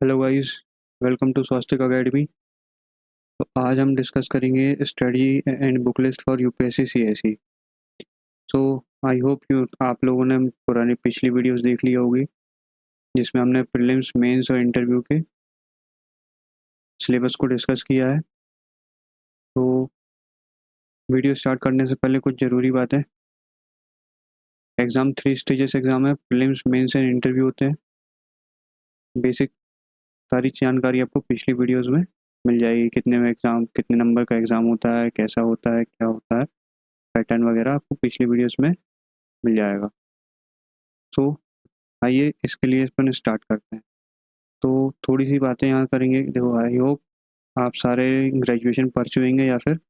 Hello guys, welcome to Swastik academy. तो आज हम डिस्कस करेंगे study and book list for UPSC CSE. So I hope you आप लोगों ने पुरानी पिछली वीडियोस देख ली होगी जिसमें हमने प्रीलिम्स, मेंस और इंटरव्यू के सिलेबस को डिस्कस किया है। तो वीडियो स्टार्ट करने से पहले कुछ ज़रूरी बातें। एग्ज़ाम 3 स्टेजेस एग्ज़ाम है, प्रीलिम्स, मेंस एंड इंटरव्यू होते हैं। बेसिक सारी जानकारी आपको पिछली वीडियोज़ में मिल जाएगी, कितने नंबर का एग्ज़ाम होता है, कैसा होता है, क्या होता है, पैटर्न वगैरह आपको पिछली वीडियोज़ में मिल जाएगा। सो आइए इसके लिए अपन स्टार्ट करते हैं। तो थोड़ी सी बातें यहाँ करेंगे। देखो, आई होप आप सारे ग्रेजुएशन पढ़ चुकेंगे या फिर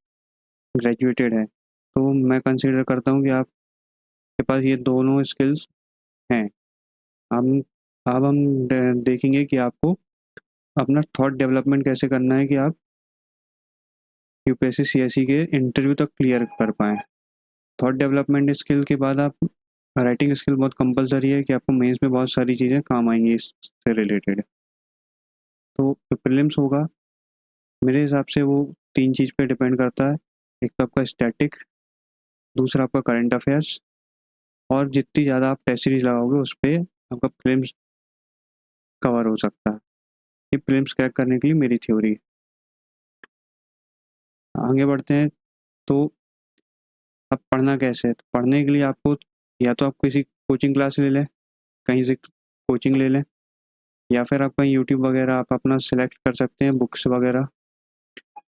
ग्रेजुएटेड हैं। तो मैं कंसीडर करता हूँ कि आपके पास ये दोनों स्किल्स हैं। हम अब हम देखेंगे कि आपको अपना थॉट डेवलपमेंट कैसे करना है कि आप यूपीएससी सीएसई के इंटरव्यू तक क्लियर कर पाएँ। थॉट डेवलपमेंट स्किल के बाद आप राइटिंग स्किल बहुत कंपलसरी है कि आपको मेंस में बहुत सारी चीज़ें काम आएंगी इससे रिलेटेड। तो जो प्रीलिम्स होगा मेरे हिसाब से वो 3 चीज़ पे डिपेंड करता है। एक तो आपका स्टैटिक, दूसरा आपका करंट अफेयर्स, और जितनी ज़्यादा आप टेस्ट सीरीज लगाओगे उस पे आपका प्रीलिम्स कवर हो सकता है। ये प्रीलिम्स क्रैक करने के लिए मेरी थ्योरी है। आगे बढ़ते हैं। तो अब पढ़ना कैसे है? तो पढ़ने के लिए आपको या तो आप किसी कोचिंग क्लास ले लें, कहीं से कोचिंग ले लें, या फिर आप कहीं यूट्यूब वगैरह आप अपना सेलेक्ट कर सकते हैं बुक्स वगैरह।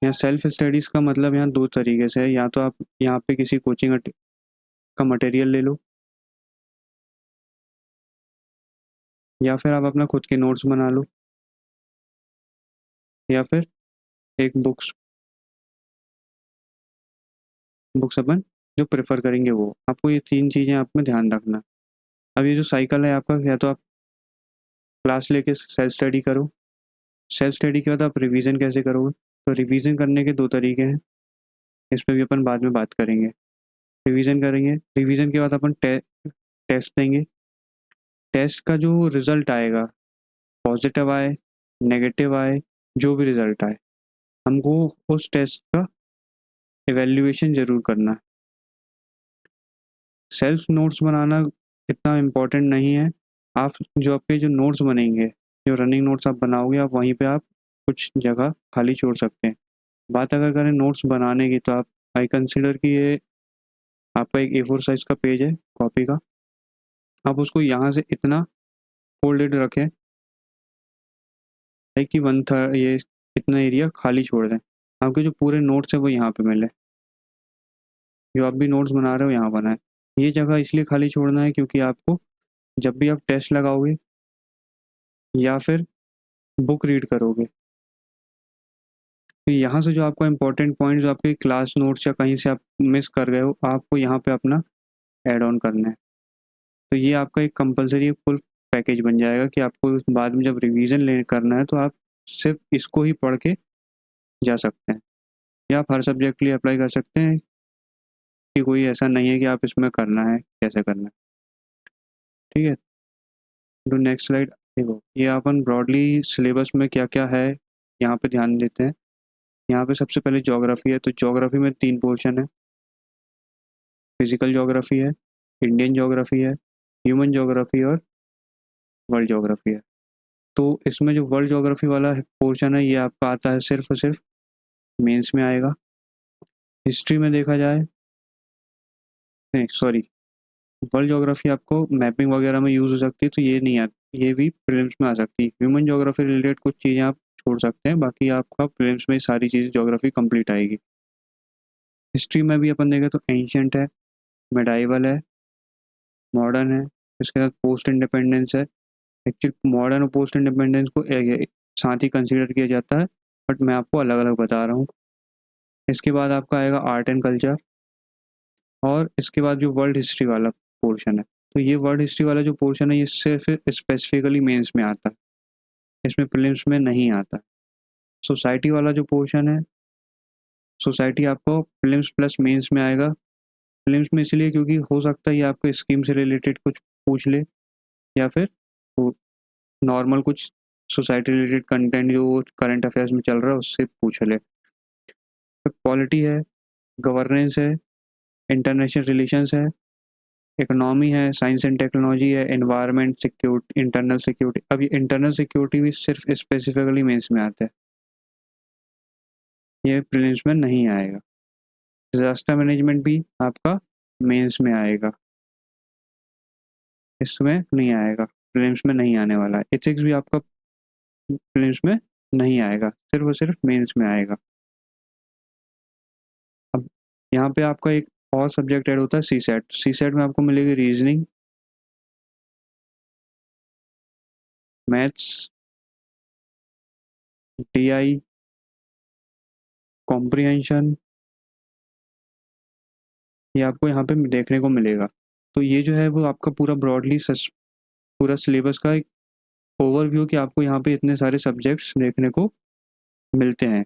यहाँ सेल्फ स्टडीज़ का मतलब यहाँ 2 तरीके से है। या तो आप यहाँ पे किसी कोचिंग का मटेरियल ले लो, या फिर आप अपना खुद के नोट्स बना लो, या फिर एक बुक्स अपन जो प्रेफर करेंगे वो। आपको ये 3 चीज़ें आप में ध्यान रखना। अब ये जो साइकिल है आपका, या तो आप क्लास लेके सेल्फ स्टडी करो, सेल्फ स्टडी के बाद आप रिवीजन कैसे करोगे? तो रिवीजन करने के 2 तरीके हैं, इस पे भी अपन बाद में बात करेंगे। रिवीजन करेंगे, रिवीजन के बाद अपन टेस्ट देंगे। टेस्ट का जो रिजल्ट आएगा, पॉजिटिव आए, नेगेटिव आए, जो भी रिजल्ट आए, हमको उस टेस्ट का इवैल्यूएशन ज़रूर करना है। सेल्फ नोट्स बनाना इतना इम्पोर्टेंट नहीं है। आप जो आपके जो नोट्स बनेंगे, जो रनिंग नोट्स आप बनाओगे, आप वहीं पे आप कुछ जगह खाली छोड़ सकते हैं। बात अगर करें नोट्स बनाने की, तो आप आई कंसिडर कि ये आपका एक A4 साइज़ का पेज है कॉपी का। आप उसको यहाँ से इतना फोल्डेड रखें है कि 1/3 ये इतना एरिया खाली छोड़ दें। आपके जो पूरे नोट्स हैं वो यहाँ पे मिले। जो आप भी नोट्स बना रहे हो यहाँ बनाएं। ये जगह इसलिए खाली छोड़ना है क्योंकि आपको जब भी आप टेस्ट लगाओगे या फिर बुक रीड करोगे, तो यहाँ से जो आपका इंपॉर्टेंट पॉइंट जो आपके क्लास नोट्स या कहीं से आप मिस कर गए हो, आपको यहाँ पे अपना ऐड ऑन करना है। तो ये आपका एक कंपलसरी फुल पैकेज बन जाएगा कि आपको बाद में जब रिवीजन ले करना है तो आप सिर्फ इसको ही पढ़ के जा सकते हैं, या आप हर सब्जेक्ट के लिए अप्लाई कर सकते हैं कि कोई ऐसा नहीं है कि आप इसमें करना है कैसे करना है। ठीक है, तो नेक्स्ट स्लाइड देखो। ये अपन ब्रॉडली सिलेबस में क्या क्या है यहाँ पे ध्यान देते हैं। यहाँ पे सबसे पहले ज्योग्राफी है। तो ज्योग्राफी में 3 पोर्शन है, फिजिकल ज्योग्राफी है, इंडियन ज्योग्राफी है, ह्यूमन ज्योग्राफी और वर्ल्ड ज्योग्राफी है। तो इसमें जो वर्ल्ड ज्योग्राफी वाला पोर्शन है ये आपका आता है सिर्फ और सिर्फ मेंस में आएगा। हिस्ट्री में देखा जाए, नहीं सॉरी, वर्ल्ड ज्योग्राफी आपको मैपिंग वगैरह में यूज़ हो सकती है, तो ये नहीं आती, ये भी प्रीलिम्स में आ सकती है। ह्यूमन ज्योग्राफी रिलेटेड कुछ चीज़ें आप छोड़ सकते हैं, बाकी आपका प्रीलिम्स में सारी चीज़ें ज्योग्राफी कंप्लीट आएगी। हिस्ट्री में भी अपन देखें तो एंशियंट है, मेडाइवल है, मॉडर्न है, इसके साथ पोस्ट इंडिपेंडेंस है। एक्चुअली मॉडर्न और पोस्ट इंडिपेंडेंस को साथ ही कंसिडर किया जाता है, बट मैं आपको अलग अलग बता रहा हूँ। इसके बाद आपका आएगा आर्ट एंड कल्चर, और इसके बाद जो वर्ल्ड हिस्ट्री वाला पोर्शन है। तो ये वर्ल्ड हिस्ट्री वाला जो पोर्शन है ये सिर्फ स्पेसिफिकली मेंस में आता है, इसमें प्रीलिम्स में नहीं आता। सोसाइटी वाला जो पोर्शन है, सोसाइटी आपको प्रीलिम्स प्लस मेंस में आएगा। प्रीलिम्स में इसलिए क्योंकि हो सकता है ये आपको स्कीम से रिलेटेड कुछ पूछ ले, या फिर नॉर्मल कुछ सोसाइटी रिलेटेड कंटेंट जो करंट अफेयर्स में चल रहा है उससे पूछ ले। पॉलिटी है, गवर्नेंस है, इंटरनेशनल रिलेशंस है, इकोनॉमी है, साइंस एंड टेक्नोलॉजी है, एनवायरनमेंट, सिक्योरिटी, इंटरनल सिक्योरिटी। अब ये इंटरनल सिक्योरिटी भी सिर्फ स्पेसिफिकली मेंस में आता है, ये प्रीलिम्स में नहीं आएगा। डिजास्टर मैनेजमेंट भी आपका मेंस में आएगा, इसमें नहीं आएगा, प्रीलिम्स में नहीं आने वाला है। एथिक्स भी आपका प्रीलिम्स में नहीं आएगा, सिर्फ और सिर्फ मेंस में आएगा। अब यहाँ पे आपका एक और सब्जेक्ट ऐड होता है सी सेट। सी सेट में आपको मिलेगी रीजनिंग, मैथ्स, टीआई, कॉम्प्रिहेंशन, ये आपको यहाँ पे देखने को मिलेगा। तो ये जो है वो आपका पूरा ब्रॉडली पूरा सिलेबस का एक ओवरव्यू कि आपको यहाँ पे इतने सारे सब्जेक्ट्स देखने को मिलते हैं।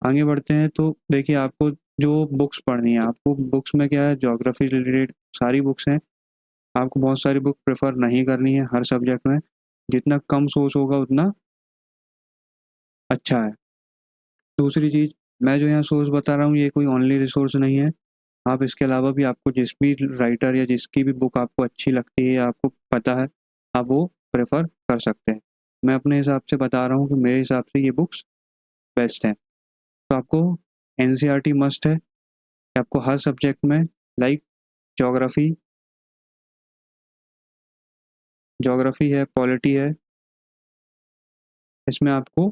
आगे बढ़ते हैं तो देखिए आपको जो बुक्स पढ़नी है, आपको बुक्स में क्या है, ज्योग्राफी रिलेटेड सारी बुक्स हैं। आपको बहुत सारी बुक प्रेफर नहीं करनी है हर सब्जेक्ट में, जितना कम सोर्स होगा उतना अच्छा है। दूसरी चीज़, मैं जो यहाँ सोर्स बता रहा हूँ ये कोई ओनली रिसोर्स नहीं है। आप इसके अलावा भी आपको जिस भी राइटर या जिसकी भी बुक आपको अच्छी लगती है, आपको पता है, आप वो प्रेफर कर सकते हैं। मैं अपने हिसाब से बता रहा हूँ कि मेरे हिसाब से ये बुक्स बेस्ट हैं। तो आपको एनसीईआरटी मस्ट है कि आपको हर सब्जेक्ट में, लाइक ज्योग्राफी, ज्योग्राफी है, पॉलिटी है, इसमें आपको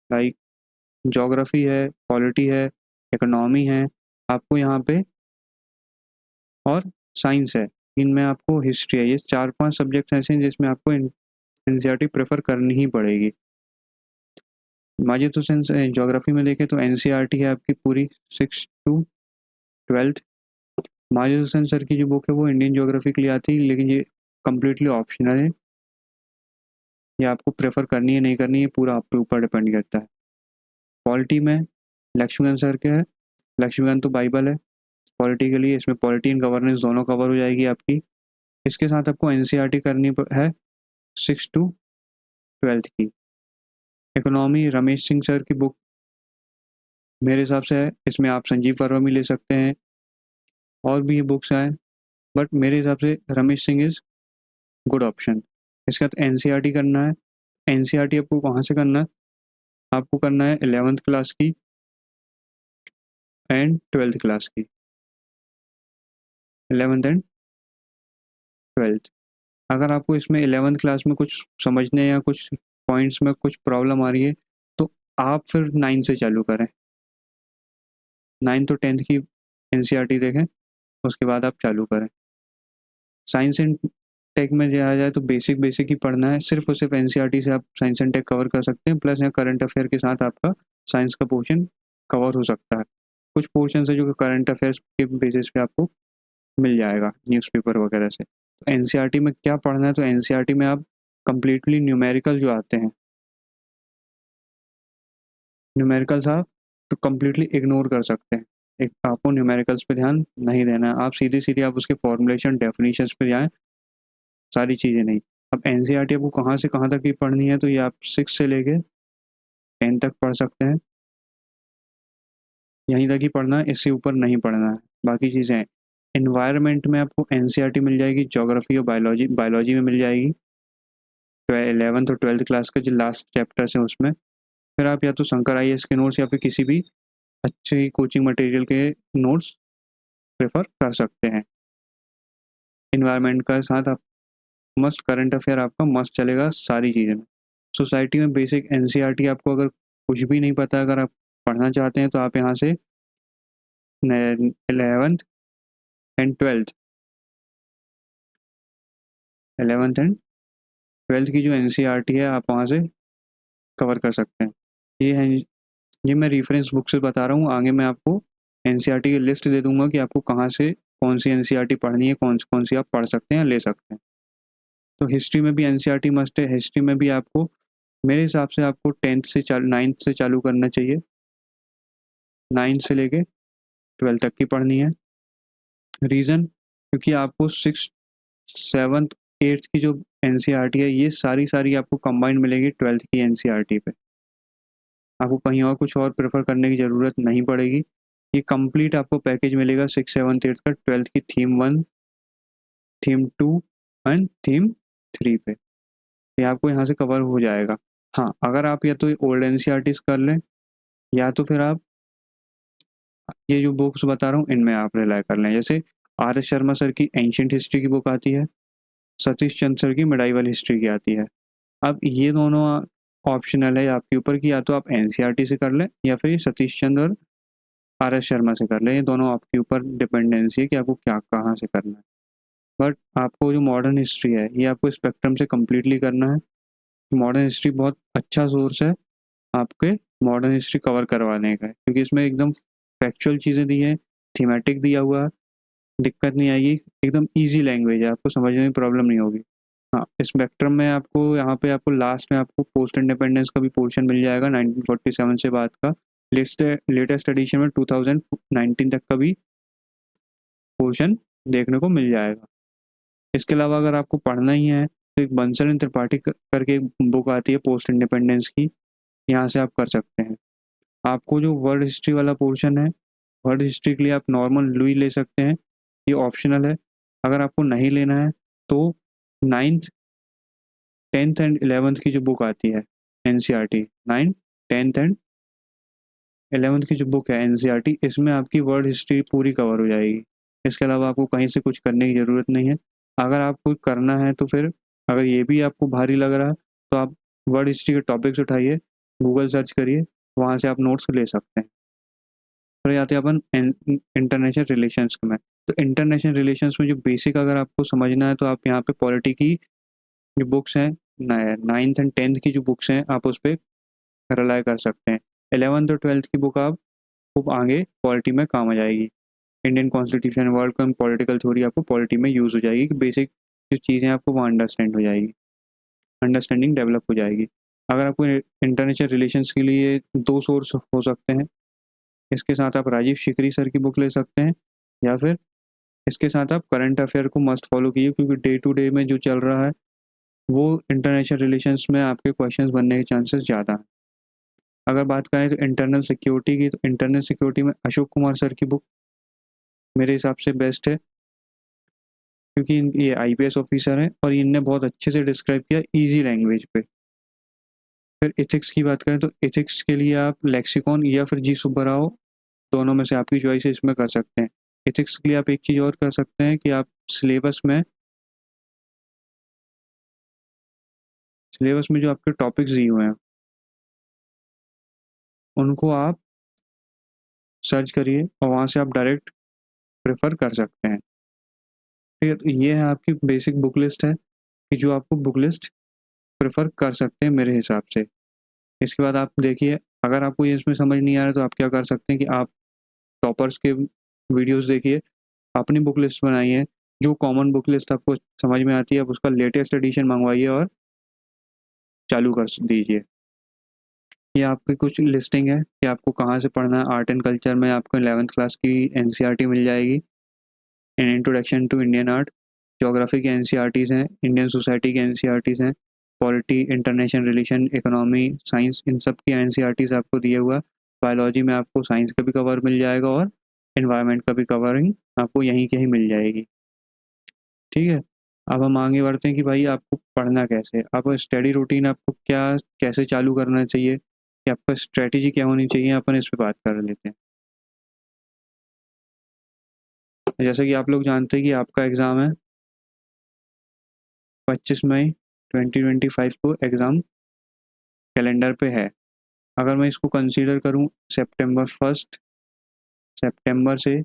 लाइक ज्योग्राफी है, पॉलिटी है, इकोनॉमी है, आपको यहाँ पे, और साइंस है, इनमें आपको हिस्ट्री है। ये 4-5 सब्जेक्ट्स ऐसे हैं जिसमें आपको एनसीईआरटी प्रेफर करनी ही पड़ेगी। माजिद हुसैन ज्योग्राफी में देखें तो एनसीईआरटी है आपकी पूरी 6 to 12th। Majid Hussain sir की जो बुक है वो इंडियन ज्योग्राफी के लिए आती है, लेकिन ये कम्प्लीटली ऑप्शनल है, ये आपको प्रेफर करनी है नहीं करनी है पूरा आपके ऊपर डिपेंड करता है। पॉलिटी में लक्ष्मीकांत सर के है, लक्ष्मीकांत तो बाइबल है पॉलिटी के लिए, इसमें पॉलिटी एंड गवर्नेंस दोनों कवर हो जाएगी आपकी। इसके साथ आपको एनसीईआरटी करनी है 6 to 12th की। इकोनॉमी रमेश सिंह सर की बुक मेरे हिसाब से है, इसमें आप संजीव वर्मा भी ले सकते हैं, और भी ये बुक्स हैं, बट मेरे हिसाब से Ramesh Singh is good option. इसके बाद एनसीईआरटी करना है। एनसीईआरटी आपको कहाँ से करना है, आपको करना है 11th क्लास की एंड 12th क्लास की, 11th एंड 12th। अगर आपको इसमें 11th क्लास में कुछ समझने या कुछ पॉइंट्स में कुछ प्रॉब्लम आ रही है तो आप फिर 9th से चालू करें, 9th और 10th की एनसीईआरटी देखें, उसके बाद आप चालू करें। साइंस एंड टेक में जाया जाए तो बेसिक बेसिक ही पढ़ना है, सिर्फ और सिर्फ एनसीईआरटी से आप साइंस एंड टेक कवर कर सकते हैं, प्लस यहाँ करंट अफेयर के साथ आपका साइंस का पोर्शन कवर हो सकता है। कुछ पोर्शन है जो कि करंट अफेयर्स के बेसिस पे आपको मिल जाएगा न्यूज़पेपर वगैरह से। तो एनसीईआरटी में क्या पढ़ना है, तो एनसीईआरटी में आप कम्प्लीटली न्यूमेरिकल जो आते हैं, न्यूमेरिकल्स आप तो कम्प्लीटली इग्नोर कर सकते हैं। एक आपको न्यूमेरिकल्स पे ध्यान नहीं देना है, आप सीधे सीधे आप उसके फॉर्मुलेशन डेफिनेशंस पे जाएं, सारी चीज़ें नहीं। अब एनसीईआरटी आपको कहाँ से कहाँ तक की पढ़नी है, तो ये आप 6 से लेके 10 तक पढ़ सकते हैं, यहीं तक ही पढ़ना है, इससे ऊपर नहीं पढ़ना है। बाकी चीज़ें हैं, इन्वायरमेंट में आपको एनसीईआरटी मिल जाएगी, ज्योग्राफी और बायोलॉजी, बायोलॉजी में मिल जाएगी 11th और 12th क्लास का जो लास्ट चैप्टर्स हैं उसमें। फिर आप या तो शंकर आईएएस के नोट्स या फिर किसी भी अच्छी कोचिंग मटेरियल के नोट्स प्रेफर कर सकते हैं। इन्वायरमेंट का साथ आप मस्ट, करंट अफेयर आपका मस्ट चलेगा सारी चीज़ें में। सोसाइटी में बेसिक एनसीईआरटी आपको अगर कुछ भी नहीं पता, अगर आप पढ़ना चाहते हैं तो आप यहाँ से 11th and 12th, 11th and 12th की जो एनसीईआरटी है आप वहाँ से कवर कर सकते हैं। ये है, ये मैं रेफरेंस बुक से बता रहा हूँ, आगे मैं आपको एनसीईआरटी की लिस्ट दे दूंगा कि आपको कहाँ से कौन सी एनसीईआरटी पढ़नी है, कौन सी आप पढ़ सकते हैं, ले सकते हैं। तो हिस्ट्री में भी एनसीईआरटी मस्ट है। हिस्ट्री में भी आपको मेरे हिसाब से आपको 9th से चालू करना चाहिए, 9th से लेके 12th तक की पढ़नी है। रीज़न, क्योंकि आपको 6th 7th 8th की जो NCERT है ये सारी आपको कंबाइंड मिलेगी 12th की NCERT पे। आपको कहीं और कुछ और प्रेफर करने की ज़रूरत नहीं पड़ेगी। ये कंप्लीट आपको पैकेज मिलेगा 6th 7th 8th का 12th की थीम 1, थीम 2 एंड थीम 3 पे। ये आपको यहाँ से कवर हो जाएगा। हाँ, अगर आप या तो ओल्ड NCERTs कर लें या तो फिर आप ये जो बुक्स बता रहा हूँ इनमें आप रिलाई कर लें। जैसे RS शर्मा सर की एंशिएंट हिस्ट्री की बुक आती है, सतीश चंद्र सर की मिडाइवल हिस्ट्री की आती है। अब ये दोनों ऑप्शनल है आपके ऊपर कि या तो आप NCERT से कर लें या फिर सतीश चंद्र और RS शर्मा से कर लें। ये दोनों आपके ऊपर डिपेंडेंसी है कि आपको क्या कहाँ से करना है। बट आपको जो मॉडर्न हिस्ट्री है ये आपको स्पेक्ट्रम से कम्प्लीटली करना है। मॉडर्न हिस्ट्री बहुत अच्छा सोर्स है आपके मॉडर्न हिस्ट्री कवर करवाने का, क्योंकि इसमें एकदम फैक्चुअल चीज़ें दी हैं, थीमेटिक दिया हुआ है, दिक्कत नहीं आएगी, एकदम ईजी लैंग्वेज है, आपको समझने में प्रॉब्लम नहीं होगी। हाँ, स्पेक्ट्रम में आपको यहाँ पे आपको लास्ट में आपको पोस्ट इंडिपेंडेंस का भी पोर्शन मिल जाएगा 1947 से बाद का। लेटेस्ट एडिशन में 2019 तक का भी पोर्शन देखने को मिल जाएगा। इसके अलावा अगर आपको पढ़ना ही है तो एक बंसल त्रिपाठी करके एक बुक आती है पोस्ट इंडिपेंडेंस की, यहाँ से आप कर सकते हैं। आपको जो वर्ल्ड हिस्ट्री वाला पोर्शन है, वर्ल्ड हिस्ट्री के लिए आप नॉर्मल लुई ले सकते हैं, ये ऑप्शनल है। अगर आपको नहीं लेना है तो 9th 10th एंड 11th की जो बुक आती है NCERT, 9th 10th and 11th की जो बुक है NCERT, इसमें आपकी वर्ल्ड हिस्ट्री पूरी कवर हो जाएगी। इसके अलावा आपको कहीं से कुछ करने की ज़रूरत नहीं है। अगर आपको करना है तो फिर अगर ये भी आपको भारी लग रहा है तो आप वर्ल्ड हिस्ट्री के टॉपिक्स उठाइए, गूगल सर्च करिए, वहाँ से आप नोट्स ले सकते हैं। फिर आते हैं अपन इंटरनेशनल रिलेशंस में। तो इंटरनेशनल रिलेशंस में जो बेसिक अगर आपको समझना है तो आप यहाँ पे पॉलिटी की जो बुक्स हैं 9th एंड 10th की जो बुक्स हैं आप उस पर रिलाई कर सकते हैं। 11th और 12th की बुक आप खूब आगे पॉलिटी में काम आ जाएगी। इंडियन कॉन्स्टिट्यूशन, वर्ल्ड कम पॉलिटिकल थ्योरी आपको पॉलिटी में यूज़ हो जाएगी कि बेसिक जो चीज़ें आपको वो अंडरस्टैंड हो जाएगी, अंडरस्टैंडिंग डेवलप हो जाएगी। अगर आपको इंटरनेशनल रिलेशंस के लिए 2 सोर्स हो सकते हैं, इसके साथ आप राजीव शिकरी सर की बुक ले सकते हैं या फिर इसके साथ आप करंट अफेयर को मस्ट फॉलो कीजिए, क्योंकि डे टू डे में जो चल रहा है वो इंटरनेशनल रिलेशंस में आपके क्वेश्चंस बनने के चांसेस ज़्यादा हैं। अगर बात करें तो इंटरनल सिक्योरिटी की, तो इंटरनल सिक्योरिटी में अशोक कुमार सर की बुक मेरे हिसाब से बेस्ट है, क्योंकि ये IPS ऑफिसर हैं और इनने बहुत अच्छे से डिस्क्राइब किया ईजी लैंग्वेज पे। फिर एथिक्स की बात करें तो एथिक्स के लिए आप लेक्सिकॉन या फिर जी सुब्बाराव, दोनों में से आपकी चॉइस है, इसमें कर सकते हैं। एथिक्स के लिए आप एक चीज़ और कर सकते हैं कि आप सिलेबस में जो आपके टॉपिक्स दिए हुए हैं उनको आप सर्च करिए और वहाँ से आप डायरेक्ट प्रेफर कर सकते हैं। फिर ये है आपकी बेसिक बुक लिस्ट है कि जो आपको बुक लिस्ट प्रेफर कर सकते हैं मेरे हिसाब से। इसके बाद आप देखिए, अगर आपको ये इसमें समझ नहीं आ रहा तो आप क्या कर सकते हैं कि आप टॉपर्स के वीडियोस देखिए, अपनी बुक लिस्ट बनाइए, जो कॉमन बुक लिस्ट आपको समझ में आती है आप उसका लेटेस्ट एडिशन मंगवाइए और चालू कर दीजिए। ये आपकी कुछ लिस्टिंग है कि आपको कहाँ से पढ़ना है। आर्ट एंड कल्चर में आपको 11th क्लास की NCERT मिल जाएगी, an introduction to Indian art. Geography के NCERTs हैं, इंडियन सोसाइटी के NCERTs हैं, polity, international relation, economy, science, इन सब की NCERTs आपको दिए हुआ। बायोलॉजी में आपको साइंस का भी कवर मिल जाएगा और एनवायरनमेंट का भी कवरिंग आपको यहीं के ही मिल जाएगी। ठीक है, अब हम आगे बढ़ते हैं कि भाई आपको पढ़ना कैसे है, आपको स्टडी रूटीन आपको क्या कैसे चालू करना चाहिए, कि आपका स्ट्रेटजी क्या होनी चाहिए, अपन इस पर बात कर लेते हैं। जैसे कि आप लोग जानते हैं कि आपका एग्ज़ाम है 25 मई 2025 को एग्ज़ाम कैलेंडर पे है। अगर मैं इसको कंसीडर करूं सितंबर से,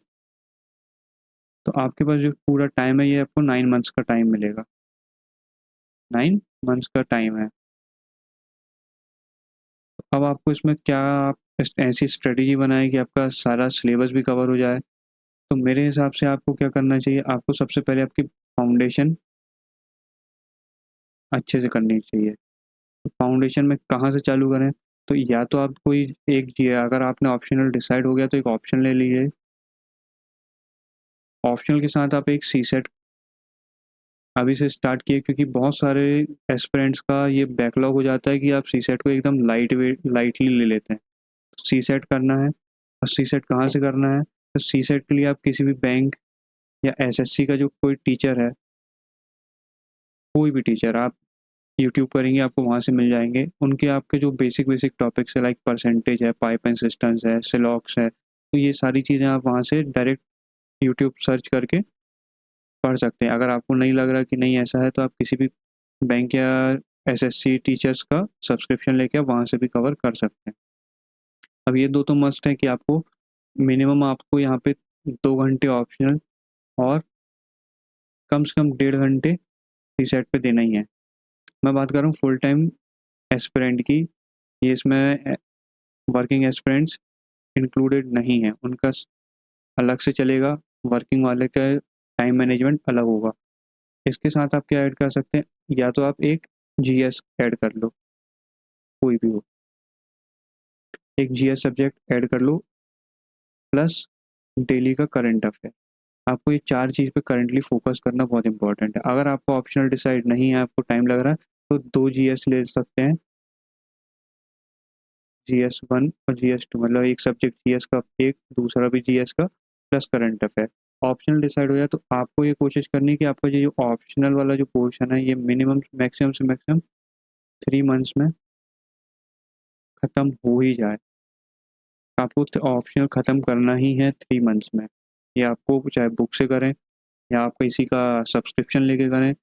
तो आपके पास जो पूरा टाइम है ये आपको 9 मंथ्स का टाइम मिलेगा। 9 मंथ्स का टाइम है। अब आपको इसमें क्या आप ऐसी स्ट्रेटजी बनाए कि आपका सारा सिलेबस भी कवर हो जाए। तो मेरे हिसाब से आपको क्या करना चाहिए, आपको सबसे पहले आपकी फाउंडेशन अच्छे से करनी चाहिए। तो फाउंडेशन में कहाँ से चालू करें, तो या तो आप कोई एक, अगर आपने ऑप्शनल डिसाइड हो गया तो एक ऑप्शन ले लीजिए, ऑप्शनल के साथ आप एक सी सेट अभी से स्टार्ट किए, क्योंकि बहुत सारे एस्पिरेंट्स का ये बैकलॉग हो जाता है कि आप सी सेट को एकदम लाइटली ले लेते हैं। सी सेट करना है, और सी सेट कहाँ से करना है? तो सी सेट के लिए आप किसी भी बैंक या एसएससी का जो कोई टीचर है, कोई भी टीचर आप यूट्यूब करेंगे आपको वहाँ से मिल जाएंगे। उनके आपके जो बेसिक टॉपिक्स है, लाइक परसेंटेज है, पाइप एंड सिस्टम्स है, सिलॉक्स है, तो ये सारी चीज़ें आप वहाँ से डायरेक्ट यूट्यूब सर्च करके पढ़ सकते हैं। अगर आपको नहीं लग रहा कि नहीं ऐसा है, तो आप किसी भी बैंक या एसएससी टीचर्स का सब्सक्रिप्शन लेके आप वहाँ से भी कवर कर सकते हैं। अब ये दो तो मस्ट है कि आपको मिनिमम आपको यहाँ पे 2 घंटे ऑप्शनल और कम से कम 1.5 घंटे रीसेट पे देना ही है। मैं बात कर रहा हूँ फुल टाइम एस्पिरेंट की, ये इसमें वर्किंग एस्पिरेंट्स इंक्लूडेड नहीं है, उनका अलग से चलेगा, वर्किंग वाले का टाइम मैनेजमेंट अलग होगा। इसके साथ आप क्या ऐड कर सकते हैं, या तो आप एक जीएस ऐड कर लो, कोई भी हो, एक जीएस सब्जेक्ट ऐड कर लो, प्लस डेली का करंट अफेयर। आपको ये 4 चीज़ पे करंटली फोकस करना बहुत इंपॉर्टेंट है। अगर आपको ऑप्शनल डिसाइड नहीं है, आपको टाइम लग रहा है, तो 2 जीएस ले सकते हैं, GS1 और GS2, मतलब एक सब्जेक्ट जीएस का, एक दूसरा भी जीएस का, plus current affair. Optional decide हो जाए तो आपको ये कोशिश करनी है कि आपका ये जो ऑप्शनल वाला जो पोर्शन है, ये मिनिमम मैक्सिमम से मैक्सिमम 3 मंथ्स में ख़त्म हो ही जाए। आपको ऑप्शनल ख़त्म करना ही है 3 मंथ्स में। ये आपको चाहे बुक से करें या आप किसी का सब्सक्रिप्शन लेके करें।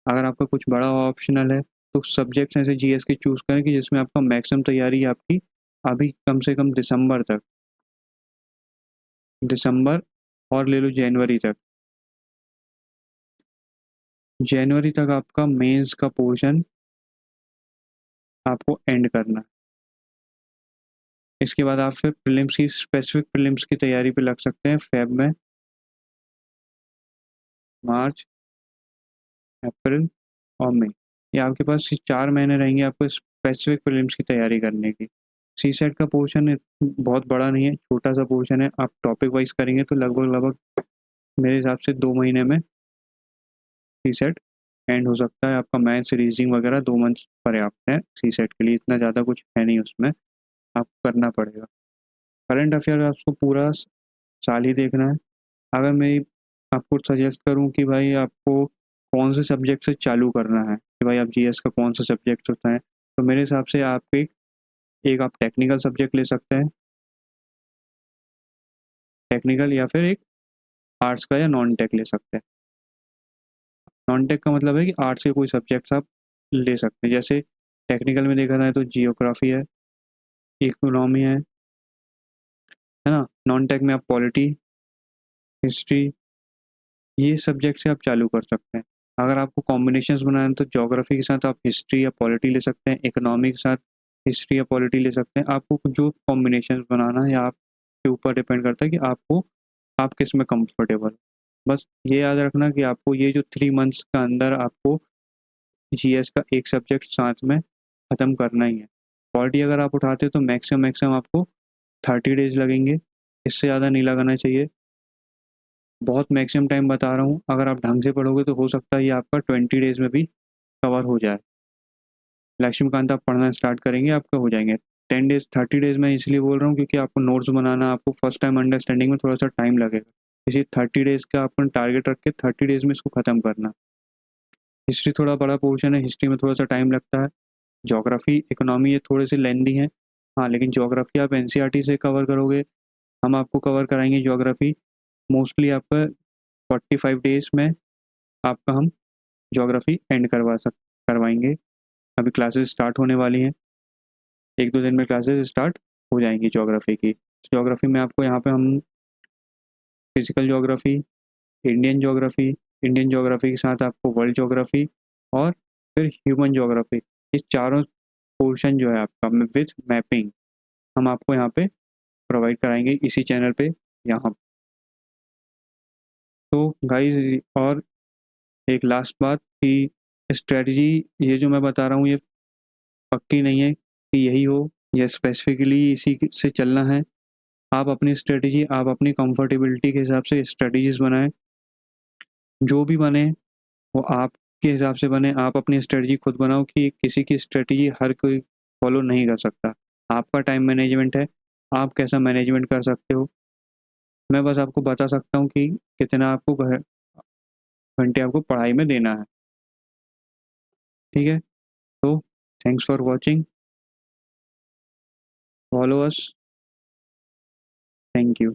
अगर आपका कुछ बड़ा ऑप्शनल है, तो सब्जेक्ट्स ऐसे जीएस के चूज़ करें कि जिसमें आपका मैक्सिमम तैयारी आपकी अभी कम से कम दिसंबर तक, दिसंबर और ले लो जनवरी तक, जनवरी तक आपका मेंस का पोर्शन आपको एंड करना है। इसके बाद आप फिर प्रीलिम्स की, स्पेसिफिक प्रीलिम्स की तैयारी पे लग सकते हैं फेब में, मार्च, अप्रैल और मई। ये आपके पास 4 महीने रहेंगे आपको स्पेसिफिक प्रीलिम्स की तैयारी करने की। सी सेट का पोर्शन बहुत बड़ा नहीं है, छोटा सा पोर्शन है। आप टॉपिक वाइज करेंगे तो लगभग मेरे हिसाब से 2 महीने में सी सेट एंड हो सकता है। आपका मैथ्स, रीजनिंग वगैरह 2 मंथ पर्याप्त है सी सेट के लिए, इतना ज़्यादा कुछ है नहीं उसमें, आपको करना पड़ेगा। करंट अफेयर आपको पूरा साल ही देखना है। अगर मैं आपको सजेस्ट करूं कि भाई आपको कौन से सब्जेक्ट से चालू करना है, कि भाई आप जीएस का कौन सा सब्जेक्ट होता है, तो मेरे हिसाब से आप एक आप टेक्निकल सब्जेक्ट ले सकते हैं, टेक्निकल, या फिर एक आर्ट्स का या नॉन टेक ले सकते हैं। नॉन टेक का मतलब है कि आर्ट्स के कोई सब्जेक्ट्स आप ले सकते हैं। जैसे टेक्निकल में देखा जाए तो जियोग्राफी है, इकोनॉमी है ना। नॉन टेक में आप पॉलिटी, हिस्ट्री, ये सब्जेक्ट से आप चालू कर सकते हैं। अगर आपको कॉम्बिनेशंस बनाना है तो ज्योग्राफी के साथ आप हिस्ट्री या पॉलिटी ले सकते हैं, इकोनॉमी के साथ हिस्ट्री या पॉलिटी ले सकते हैं। आपको जो कॉम्बिनेशंस बनाना है या आपके ऊपर डिपेंड करता है कि आप किस में कंफर्टेबल। बस ये याद रखना कि आपको ये जो 3 मंथ्स का अंदर आपको जीएस का एक सब्जेक्ट साथ में ख़त्म करना ही है। पॉलिटी अगर आप उठाते हो तो मैक्सिमम आपको 30 डेज लगेंगे, इससे ज़्यादा नहीं लगाना चाहिए। बहुत मैक्सिमम टाइम बता रहा हूँ, अगर आप ढंग से पढ़ोगे तो हो सकता है ये आपका 20 डेज में भी कवर हो जाए। लक्ष्मीकांत आप पढ़ना स्टार्ट करेंगे, आपके हो जाएंगे 10 डेज। 30 डेज मैं इसलिए बोल रहा हूँ क्योंकि आपको नोट्स बनाना, आपको फर्स्ट टाइम अंडरस्टैंडिंग में थोड़ा सा टाइम लगेगा, इसी 30 डेज का आपको टारगेट रख के 30 डेज में इसको ख़त्म करना। हिस्ट्री थोड़ा बड़ा पोर्शन है, हिस्ट्री में थोड़ा सा टाइम लगता है। ज्योग्राफी, इकोनॉमी ये थोड़े से लेंदी हैं, हाँ, लेकिन ज्योग्राफी आप एनसीईआरटी से कवर करोगे, हम आपको कवर कराएंगे ज्योग्राफी मोस्टली आपका 45 डेज में, आपका हम ज्योग्राफी एंड करवाएंगे। अभी क्लासेस स्टार्ट होने वाली हैं, 1-2 दिन में क्लासेस स्टार्ट हो जाएंगी ज्योग्राफी की। ज्योग्राफी में आपको यहाँ पे हम physical geography, Indian geography, Indian geography के साथ आपको वर्ल्ड ज्योग्राफी और फिर ह्यूमन ज्योग्राफी, इस चारों पोर्शन जो है आपका विथ मैपिंग हम आपको यहाँ पे प्रोवाइड कराएंगे इसी चैनल पे यहाँ। तो गाइस, और एक लास्ट बात कि स्ट्रेटजी ये जो मैं बता रहा हूँ ये पक्की नहीं है कि यही हो या स्पेसिफिकली इसी से चलना है। आप अपनी स्ट्रेटजी, आप अपनी कंफर्टेबिलिटी के हिसाब से स्ट्रेटजीज बनाएं। जो भी बने वो आपके हिसाब से बने। आप अपनी स्ट्रेटजी खुद बनाओ कि किसी की स्ट्रेटजी हर कोई फॉलो नहीं कर सकता। आपका टाइम मैनेजमेंट है, आप कैसा मैनेजमेंट कर सकते हो। मैं बस आपको बता सकता हूँ कि कितना आपको घंटे आपको पढ़ाई में देना है। ठीक है, तो thanks for watching, follow us, thank you.